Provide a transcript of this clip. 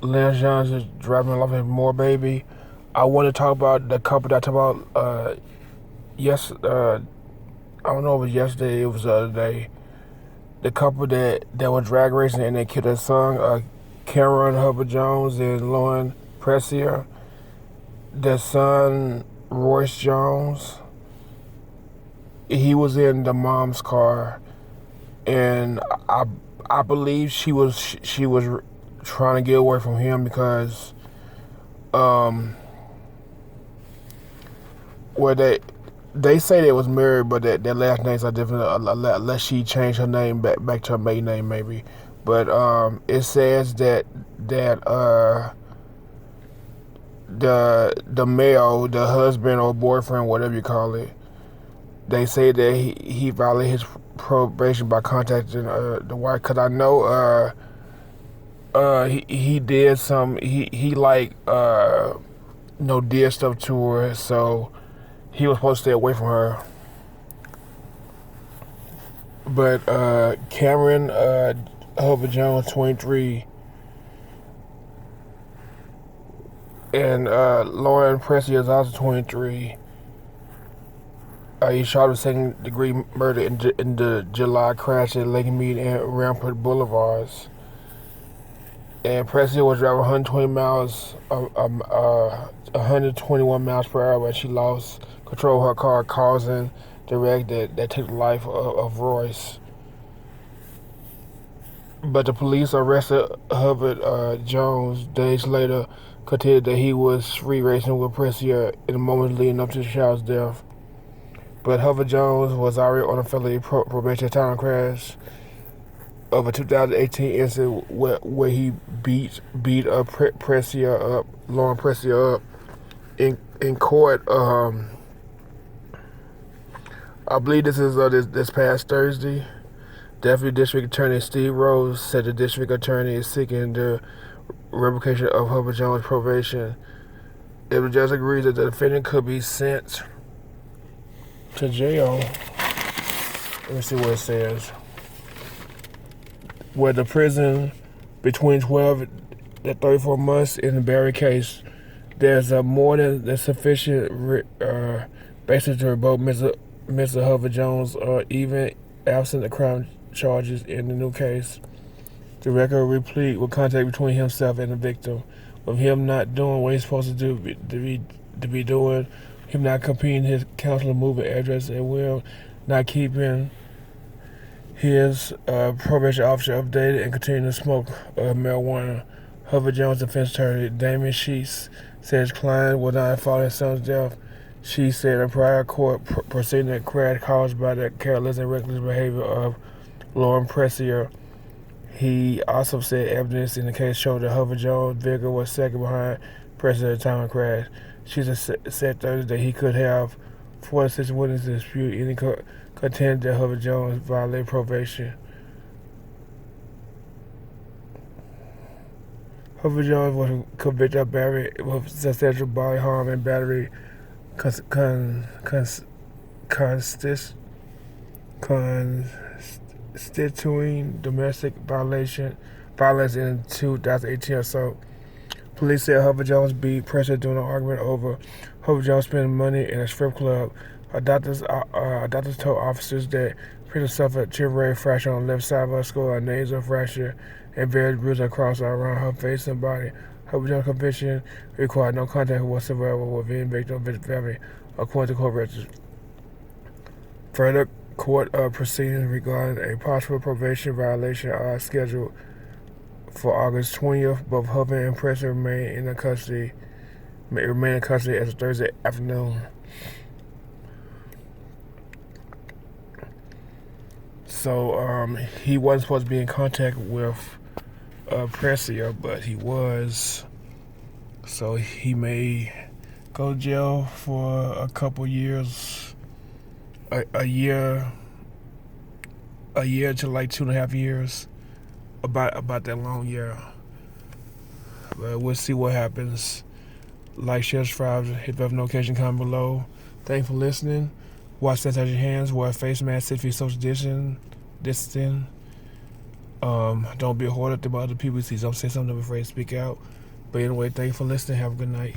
Lance Jones is driving along with more baby. I want to talk about the couple that I talked about. Yes, I don't know if it was yesterday. It was the other day. The couple that was drag racing and they killed their son. CameronHubbard-Jones and Lauren Prescia. Their son Royce Jones. He was in the mom's car, and I believe she was trying to get away from him because well they say they was married, but their last names are different unless she changed her name back to her maiden name maybe. But it says that the male, the husband or boyfriend, whatever you call it, they say that he violated his probation by contacting the wife. Cause I know he did some he like did stuff to her, so he was supposed to stay away from her. But Cameron Hubbard-Jones, 23, and Lauren Prescia is also 23. He shot a second-degree murder in the July crash at Lake Mead and Rampart Boulevards. And Prescia was driving 121 miles per hour, but she lost control of her car, causing the wreck that took the life of Royce. But the police arrested Hubbard Jones days later, contended that he was free racing with Prescia in the moments leading up to the child's death. But Hubbard-Jones was already on a felony probation at the time of crash of a 2018 incident where he beat up Lauren Prescia up in court. I believe this is this past Thursday. Deputy District Attorney Steve Rose said the district attorney is seeking the revocation of Hubbard-Jones' probation. If the judge agrees that the defendant could be sent to jail, let me see what it says. Where the prison between 12 and 34 months in the Barry case, there's more than sufficient basis to revoke Mr. Hubbard-Jones, or even absent the crime charges in the new case. The record replete with contact between himself and the victim, with him not doing what he's supposed to do to be doing, him not completing his counselor moving address and will not keeping his probation officer updated and continuing to smoke marijuana. Hubbard-Jones defense attorney Damon Sheets said his client was not involved in his son's death. She said a prior court proceeding that crash caused by the careless and reckless behavior of Lauren Prescia. He also said evidence in the case showed that Hubbard-Jones' vehicle was second behind Prescia at the time of the crash. She said Thursday that he could have 46 witnesses to dispute any contend that Hubbard-Jones violated probation. Hubbard-Jones was convicted of battery with substantial bodily harm and battery constituting domestic violence in 2018 or so. Police said Hubbard-Jones beat Prescia during an argument over Hubbard-Jones spending money in a strip club. Doctors told officers that Prescia suffered a temporary fracture on the left side of her skull, a nasal fracture, and various bruises across or around her face and body. Hubbard-Jones' conviction required no contact whatsoever with any victim of his family, according to court records. Further court proceedings regarding a possible probation violation are scheduled for August 20th. Both Hubbard and Prescia remain in custody as of Thursday afternoon. So he wasn't supposed to be in contact with Prescia, but he was. So he may go to jail for a couple years, a year to like 2.5 years, about that long year. But we'll see what happens. Like, share, subscribe, hit the notification, comment below. Thanks for listening. Wash, sanitize your hands, wear a face mask, 6 feet social distancing. Don't be a hoarder about other people. See, don't say something afraid to speak out. But anyway, thank you for listening. Have a good night.